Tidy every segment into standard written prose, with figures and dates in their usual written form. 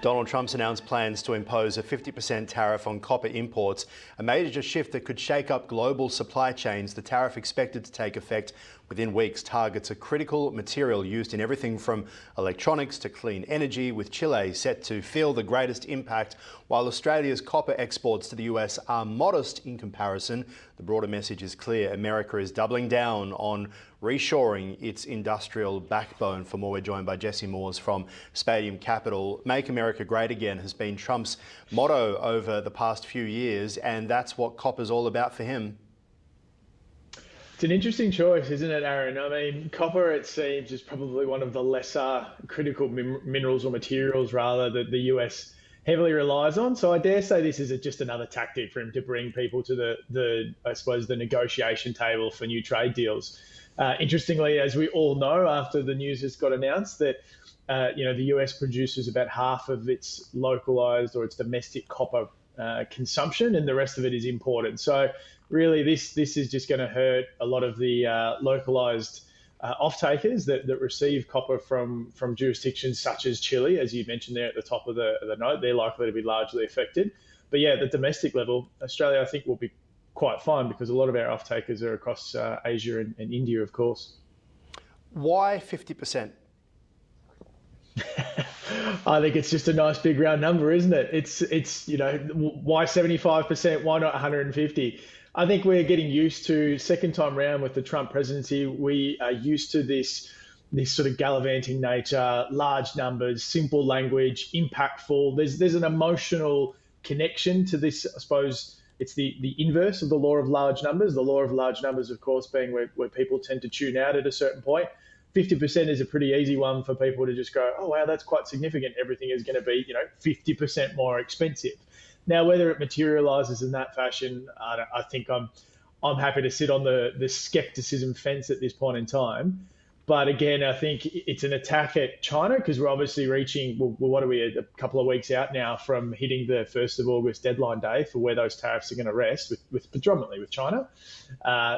Donald Trump's announced plans to impose a 50% tariff on copper imports, a major shift that could shake up global supply chains. The tariff, expected to take effect within weeks, targets a critical material used in everything from electronics to clean energy, with Chile set to feel the greatest impact. While Australia's copper exports to the US are modest in comparison, the broader message is clear. America is doubling down on reshoring its industrial backbone. For more, we're joined by Jesse Moores from Spadium Capital. Make America Great Again has been Trump's motto over the past few years, and that's what copper's all about for him. It's an interesting choice, isn't it, Aaron? I mean, copper, it seems, is probably one of the lesser critical minerals or materials, rather, that the US heavily relies on. So I dare say this is just another tactic for him to bring people to the negotiation table for new trade deals. Interestingly, as we all know, after the news has got announced that the US produces about half of its localized or its domestic copper consumption, and the rest of it is imported. So really, this is just going to hurt a lot of the localized off-takers that receive copper from jurisdictions such as Chile, as you mentioned there at the top of the note. They're likely to be largely affected. But yeah, at the domestic level, Australia, I think, will be quite fine because a lot of our off-takers are across Asia and India, of course. Why 50%? I think it's just a nice big round number, isn't it? It's why 75%? Why not 150? I think we're getting used to, second time round with the Trump presidency, we are used to this sort of gallivanting nature, large numbers, simple language, impactful. There's an emotional connection to this. I suppose it's the inverse of the law of large numbers. The law of large numbers, of course, being where people tend to tune out at a certain point. 50% is a pretty easy one for people to just go, oh, wow, that's quite significant. Everything is going to be, 50% more expensive. Now, whether it materializes in that fashion, I think I'm happy to sit on the skepticism fence at this point in time. But again, I think it's an attack at China because we're obviously reaching, what are we, a couple of weeks out now from hitting the 1st of August deadline day for where those tariffs are going to rest, with predominantly with China.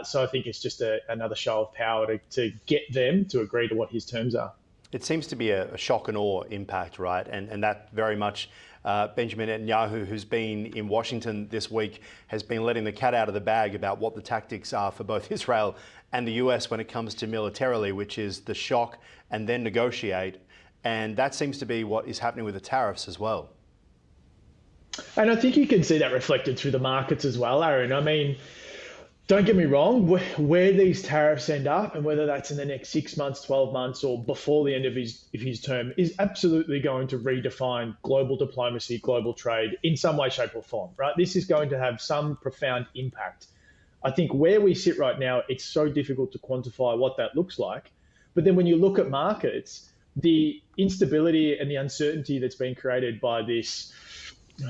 So I think it's just another show of power to get them to agree to what his terms are. It seems to be a shock and awe impact, right? And that very much Benjamin Netanyahu, who's been in Washington this week, has been letting the cat out of the bag about what the tactics are for both Israel and the US when it comes to militarily, which is the shock and then negotiate. And that seems to be what is happening with the tariffs as well. And I think you can see that reflected through the markets as well, Aaron. I mean, don't get me wrong, where these tariffs end up, and whether that's in the next 6 months, 12 months, or before the end of his term, is absolutely going to redefine global diplomacy, global trade in some way, shape, or form, right? This is going to have some profound impact. I think where we sit right now, it's so difficult to quantify what that looks like. But then when you look at markets, the instability and the uncertainty that's been created by this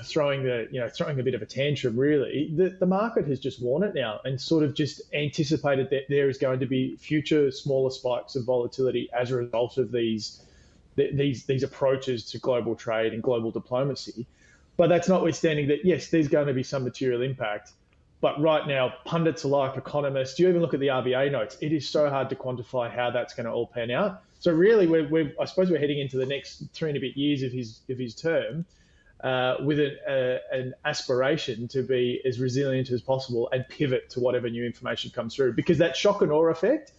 throwing a bit of a tantrum, really, the market has just worn it now and sort of just anticipated that there is going to be future smaller spikes of volatility as a result of these approaches to global trade and global diplomacy. But that's notwithstanding that, yes, there's going to be some material impact. But right now, pundits alike, economists, you even look at the RBA notes, it is so hard to quantify how that's going to all pan out. So really, I suppose we're heading into the next 3 and a bit years of his term with an aspiration to be as resilient as possible and pivot to whatever new information comes through. Because that shock and awe effect,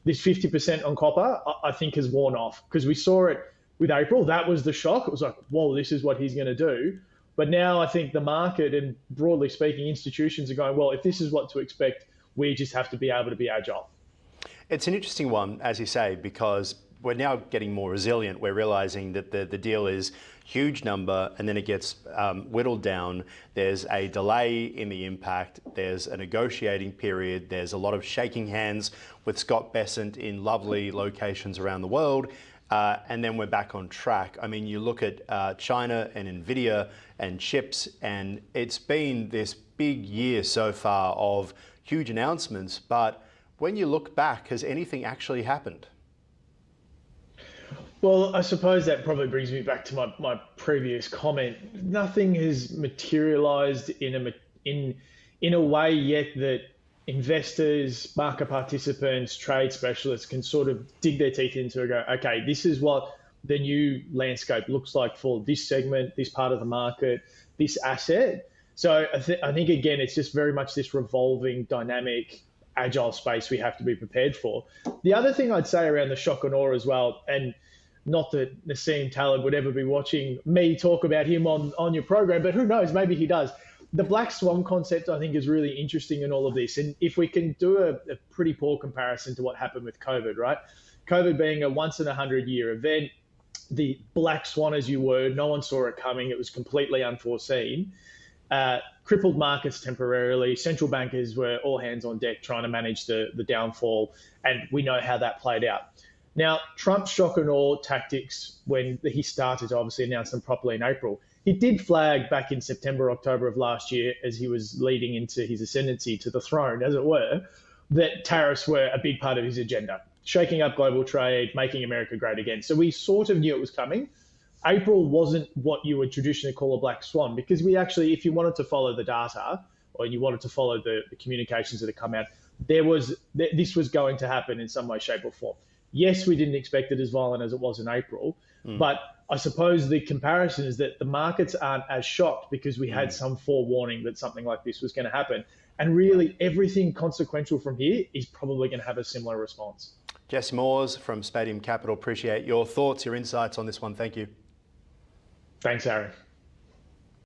this 50% on copper, I think has worn off. Because we saw it with April. That was the shock. It was like, whoa, this is what he's going to do. But now I think the market and, broadly speaking, institutions are going, well, if this is what to expect, we just have to be able to be agile. It's an interesting one, as you say, because we're now getting more resilient. We're realizing that the deal is huge number and then it gets whittled down. There's a delay in the impact. There's a negotiating period. There's a lot of shaking hands with Scott Bessent in lovely locations around the world. And then we're back on track. I mean, you look at China and Nvidia and chips, and it's been this big year so far of huge announcements. But when you look back, has anything actually happened? Well, I suppose that probably brings me back to my previous comment. Nothing has materialized in a way yet that investors, market participants, trade specialists can sort of dig their teeth into and go, okay, this is what the new landscape looks like for this segment, this part of the market, this asset. So I think, again, it's just very much this revolving, dynamic, agile space we have to be prepared for. The other thing I'd say around the shock and awe as well, and not that Nassim Taleb would ever be watching me talk about him on your program, but who knows, maybe he does. The black swan concept, I think, is really interesting in all of this. And if we can do a pretty poor comparison to what happened with COVID, right? COVID being a once in 100-year event, the black swan, as you were, no one saw it coming. It was completely unforeseen. Crippled markets temporarily. Central bankers were all hands on deck trying to manage the downfall, and we know how that played out. Now, Trump's shock and awe tactics, when he started to obviously announce them properly in April, he did flag back in September, October of last year, as he was leading into his ascendancy to the throne, as it were, that tariffs were a big part of his agenda, shaking up global trade, making America great again. So we sort of knew it was coming. April wasn't what you would traditionally call a black swan, because we actually, if you wanted to follow the data or you wanted to follow the communications that had come out, this was going to happen in some way, shape or form. Yes, we didn't expect it as violent as it was in April, but I suppose the comparison is that the markets aren't as shocked because we had some forewarning that something like this was going to happen. And really, everything consequential from here is probably going to have a similar response. Jesse Moores from Spadium Capital, appreciate your thoughts, your insights on this one. Thank you. Thanks, Aaron.